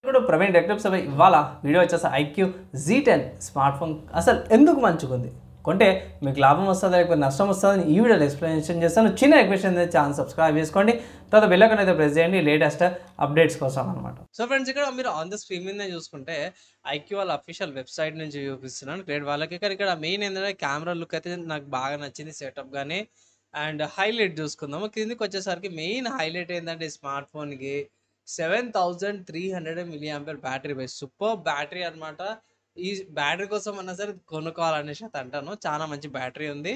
ఇప్పుడు ప్రవీణ్ డెక్టప్ సభ ఇవాళ వీడియో వచ్చేసి ఐక్యూ Z10 స్మార్ట్ ఫోన్ అసలు ఎందుకు మంచిగుంది, కొంటే మీకు లాభం వస్తుందా లేకపోతే నష్టం వస్తుందని ఈ వీడియోలో ఎక్స్ప్లెనేషన్ చేస్తాను. చిన్న రిక్వెస్ట్ అనేది ఛానల్ సబ్స్క్రైబ్ చేసుకోండి, తర్వాత బెల్ ఐకాన్ అయితే ప్రెస్ చేయండి లేటెస్ట్ అప్డేట్స్ కోసం అనమాట. సో ఫ్రెండ్స్, ఇక్కడ మీరు ఆన్ ద స్క్రీన్ మీద చూసుకుంటే ఐక్యూ వాళ్ళ అఫీషియల్ వెబ్సైట్ నుంచి చూపిస్తున్నాను. గ్రేట్ వాళ్ళకి ఇక్కడ మెయిన్ ఏంటంటే కెమెరా లుక్ అయితే నాకు బాగా నచ్చింది, సెటప్ కానీ. అండ్ హైలైట్ చూసుకుందాము. కిందికి వచ్చేసరికి మెయిన్ హైలైట్ ఏంటంటే స్మార్ట్ ఫోన్కి 7300 mAh battery base, super battery అనమాట. ఈ బ్యాటరీ కోసం అన్నా సరే కొనుక్కోవాలనేసి అయితే అంటాను. చాలా మంచి బ్యాటరీ ఉంది.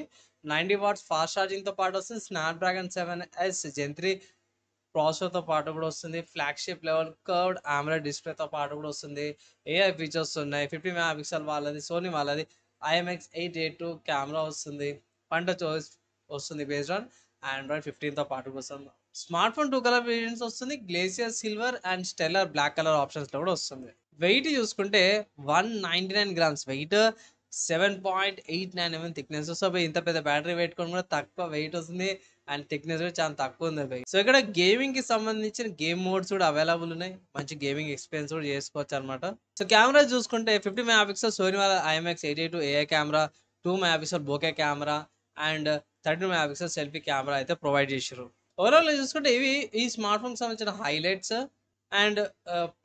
90 వాట్స్ ఫాస్ట్ ఛార్జింగ్తో పాటు వస్తుంది. స్నాప్డ్రాగన్ 7S Gen 3 ప్రాసెసర్తో పాటు కూడా వస్తుంది. ఫ్లాగ్షిప్ లెవెల్ కర్వ్డ్ AMOLED డిస్ప్లేతో పాటు కూడా వస్తుంది. AI ఫీచర్స్ ఉన్నాయి. 50 మెగాపిక్సెల్ వాళ్ళది, సోనీ వాళ్ళది. IMX882 కెమెరా వస్తుంది. పంట చాయిస్ వస్తుంది బేస్డ్ ఆన్ ఆండ్రాయిడ్ 15తో పాటు వస్తుంది. స్మార్ట్ ఫోన్ 2 కలర్ వేరియంట్స్ వస్తుంది. Glacier silver and stellar black colour ఆప్షన్స్లో కూడా వస్తుంది. వెయిట్ చూసుకుంటే 199 grams weight, 7.89 mm thickness. So ఇంత పెద్ద బ్యాటరీ పెట్టుకొని కూడా తక్కువ వెయిట్ వస్తుంది అండ్ థిక్నెస్ కూడా చాలా తక్కువ ఉంది బై. సో ఇక్కడ గేమింగ్ కి సంబంధించిన గేమ్ మోడ్స్ కూడా అవైలబుల్ ఉన్నాయి. మంచి గేమింగ్ ఎక్స్పీరియన్స్ కూడా చేసుకోవచ్చు అనమాట. సో కెమెరా చూసుకుంటే 50 మెగాపిక్సెల్ సోనీ వాళ్ళ IMX882 AI camera, 2 megapixel bouquet camera and 32 megapixel selfie camera అయితే ప్రొవైడ్ చేశారు. ఓవరాల్ చూసుకుంటే ఇవి ఈ స్మార్ట్ ఫోన్ సంబంధించిన హైలైట్స్. అండ్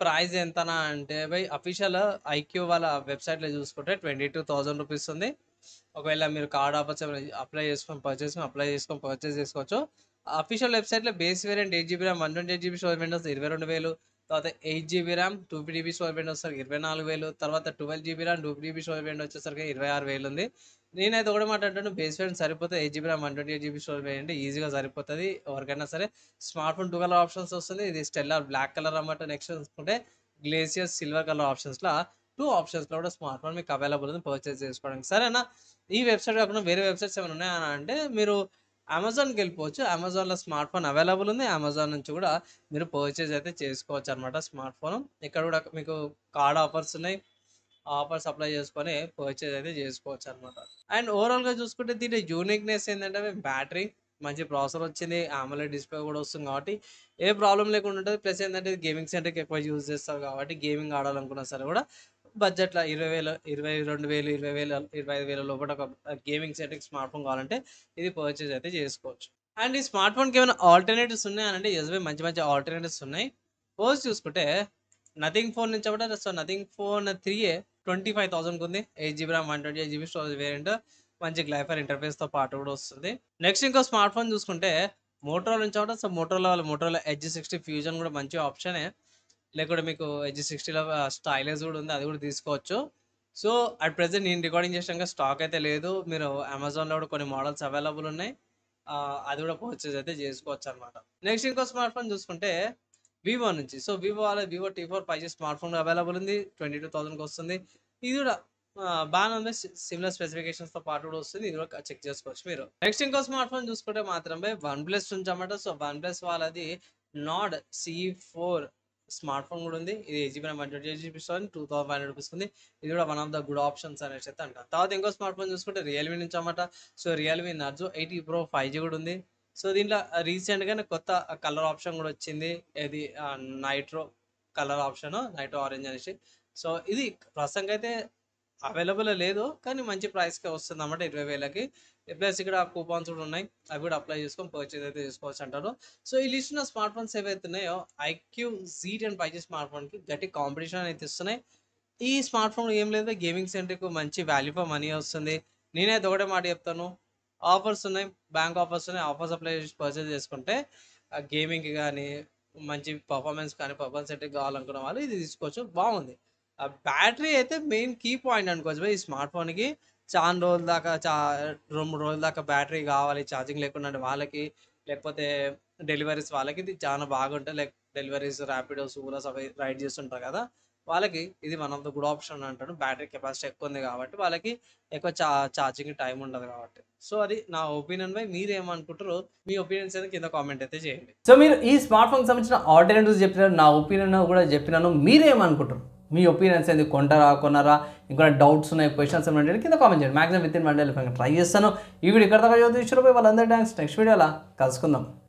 ప్రైస్ ఎంతనా అంటే బై అఫీషియల్ ఐక్యూ వాళ్ళ వెబ్సైట్లో చూసుకుంటే 22,000 రూపీస్ ఉంది. ఒకవేళ మీరు కార్డ్ ఆఫర్స్ అప్లై చేసుకొని పర్చేస్ చేసుకోవచ్చు. అఫీషియల్ వెబ్సైట్లో base variant 8GB RAM 128GB storage Windows 22,000, తర్వాత 8GB RAM 2GB storage Windows 24,000, తర్వాత 12GB RAM 2GB storage window వచ్చేసరికి 26,000 ఉంది. నేనైతే ఒకటే మాట్లాడుతాను, బేస్ వేరియంట్ సరిపోతుంది. 8GB RAM 128GB storage variant ఈజీగా సరిపోతుంది ఎవరికైనా సరే. స్మార్ట్ ఫోన్ 2 కలర్ ఆప్షన్స్ వస్తుంది. ఇది స్టెల్లర్ బ్లాక్ కలర్ అన్నమాట. నెక్స్ట్ చూసుకుంటే గ్లేసియర్ సిల్వర్ కలర్ ఆప్షన్స్లో 2 ఆప్షన్స్లో కూడా స్మార్ట్ ఫోన్ మీకు అవైలబుల్ ఉంది పర్చేస్ చేసుకోవడానికి. సరేనా, ఈ వెబ్సైట్ కాకుండా వేరే వెబ్సైట్స్ ఏమైనా ఉన్నాయని అంటే మీరు అమెజాన్కి వెళ్ళిపోవచ్చు. అమెజాన్లో స్మార్ట్ ఫోన్ అవైలబుల్ ఉంది. అమెజాన్ నుంచి కూడా మీరు పర్చేజ్ అయితే చేసుకోవచ్చు అనమాట స్మార్ట్ ఫోన్. ఇక్కడ కూడా మీకు కార్డ్ ఆఫర్స్ ఉన్నాయి. ఆఫర్స్ అప్లై చేసుకొని పర్చేజ్ అయితే చేసుకోవచ్చు అనమాట. అండ్ ఓవరాల్గా చూసుకుంటే దీని యూనిక్నెస్ ఏంటంటే బ్యాటరీ మంచి ప్రాసెసర్ వచ్చింది, AMOLED డిస్ప్లే కూడా వస్తుంది కాబట్టి ఏ ప్రాబ్లం లేకుండా ఉంటుంది. ప్లస్ ఏంటంటే గేమింగ్ సెంటర్కి ఎక్కువ యూజ్ చేస్తారు కాబట్టి గేమింగ్ ఆడాలనుకున్నా సరే కూడా బడ్జెట్లో 20,000, 22,000, 20,000, 25,000 లోపల ఒక గేమింగ్ సెట్టింగ్ స్మార్ట్ ఫోన్ కావాలంటే ఇది పర్చేజ్ అయితే చేసుకోవచ్చు. అండ్ ఈ స్మార్ట్ ఫోన్కి ఏమైనా ఆల్టర్నేటివ్స్ ఉన్నాయనంటే ఎస్బీ మంచి మంచి ఆల్టర్నేటివ్స్ ఉన్నాయి. ఫస్ట్ చూసుకుంటే నథింగ్ ఫోన్ నుంచి కూడా సో నథింగ్ ఫోన్ 3A 25,000 ఉంది. 8GB RAM 128GB storage variant, మంచి గ్లైఫర్ ఇంటర్ఫేస్తో పాటు కూడా వస్తుంది. నెక్స్ట్ ఇంకో స్మార్ట్ ఫోన్ చూసుకుంటే మోటరోలా నుంచి కూడా సో మోటరోలా ఎడ్జ్ 60 ఫ్యూజన్ కూడా మంచి ఆప్షనే. లేకుంటే మీకు ఎడ్జ్ 60లో స్టైలెస్ కూడా ఉంది, అది కూడా తీసుకోవచ్చు. సో అట్ ప్రెజెంట్ నేను రికార్డింగ్ చేసాక స్టాక్ అయితే లేదు. మీరు అమెజాన్లో కూడా కొన్ని మోడల్స్ అవైలబుల్ ఉన్నాయి, అది కూడా పర్చేజ్ అయితే చేసుకోవచ్చు అనమాట. నెక్స్ట్ ఇంకో స్మార్ట్ ఫోన్ చూసుకుంటే వివో నుంచి. So Vivo T4 5G smart phone available ఉంది. 22,000కి వస్తుంది. ఇది కూడా బాగానే ఉంది, సిమిలర్ స్పెసిఫికేషన్స్తో పాటు కూడా వస్తుంది. ఇది కూడా చెక్ చేసుకోవచ్చు మీరు. నెక్స్ట్ ఇంకో స్మార్ట్ ఫోన్ చూసుకుంటే మాత్రమే OnePlus నుంచి అన్నమాట. సో OnePlus వాళ్ళది Nord C4 స్మార్ట్ ఫోన్ కూడా ఉంది. ఇది 8GB RAM 128GB storage 2,500 rupees ఉంది. ఇది కూడా one of the good options అనేసి అయితే అంటారు. తర్వాత ఇంకో స్మార్ట్ ఫోన్ చూసుకుంటే రియల్మీ నుంచి అన్నమాట. So Realme Narzo 80 Pro 5G కూడా ఉంది. సో దీంట్లో రీసెంట్గానే కొత్త కలర్ ఆప్షన్ కూడా వచ్చింది. ఇది nitro colour option, nitro orange అనేసి. సో ఇది ప్రస్తుతానికి అయితే అవైలబుల్ లేదు, కానీ మంచి ప్రైస్కే వస్తుంది అన్నమాట 20,000కి. ప్లస్ ఇక్కడ కూపాన్స్ కూడా ఉన్నాయి, అవి కూడా అప్లై చేసుకొని పర్చేజ్ అయితే చేసుకోవచ్చు అంటారు. సో ఈ లిస్ట్ ఉన్న స్మార్ట్ ఫోన్స్ ఏవైతే ఉన్నాయో ఐక్యూ Z10 5G స్మార్ట్ ఫోన్కి గట్టి కాంపిటీషన్ అయితే ఇస్తున్నాయి. ఈ స్మార్ట్ ఫోన్ ఏం లేదు, గేమింగ్ సెంటర్కి మంచి వాల్యూ ఫర్ మనీ వస్తుంది. నేనైతే ఒకటే మాట చెప్తాను, ఆఫర్స్ ఉన్నాయి, బ్యాంక్ ఆఫర్స్ ఉన్నాయి. ఆఫర్స్ అప్లై చేసి పర్చేజ్ చేసుకుంటే గేమింగ్కి కానీ మంచి పర్ఫార్మెన్స్ కానీ పర్ఫార్మెన్స్ సెట్టింగ్ కావాలనుకున్న వాళ్ళు ఇది తీసుకోవచ్చు, బాగుంది. బ్యాటరీ అయితే మెయిన్ కీ పాయింట్ అనుకోవచ్చు ఈ స్మార్ట్ ఫోన్కి. చాలా రోజుల దాకా 2-3 రోజుల దాకా బ్యాటరీ కావాలి ఛార్జింగ్ లేకుండా వాళ్ళకి, లేకపోతే డెలివరీస్ వాళ్ళకి ఇది చాలా బాగుంటుంది. లైక్ డెలివరీస్, ర్యాపిడోస్, ఊరాస్ అవి రైడ్ చేస్తుంటారు కదా, వాళ్ళకి ఇది one of the good option అంటాడు. బ్యాటరీ కెపాసిటీ ఎక్కువ ఉంది కాబట్టి వాళ్ళకి ఎక్కువ ఛార్జింగ్ టైం ఉండదు కాబట్టి. సో అది నా ఒపీనియన్ పై మీరు ఏమనుకుంటారో మీ ఒపీనియన్స్ అయితే కింద కామెంట్ అయితే చేయండి. సో మీరు ఈ స్మార్ట్ ఫోన్కి సంబంధించిన ఆల్టర్నేటివ్స్ చెప్పినారు, నా ఒపీనియన్ కూడా చెప్పినాను. మీరేమనుకుంటారు, మీ ఒపీనియన్స్ ఏంది, కొంటారా కొన్నారా, ఇంకా డౌట్స్ ఉన్నాయి, క్వశ్చన్స్ ఏమంటే కింద కామెంట్ చేయండి. Maximum with in 1 day try చేస్తాను. ఈ వీడియో ఇక్కడ దాకా చూసి వాళ్ళందరూ థ్యాంక్స్. నెక్స్ట్ వీడియోలో కలుసుకుందాం.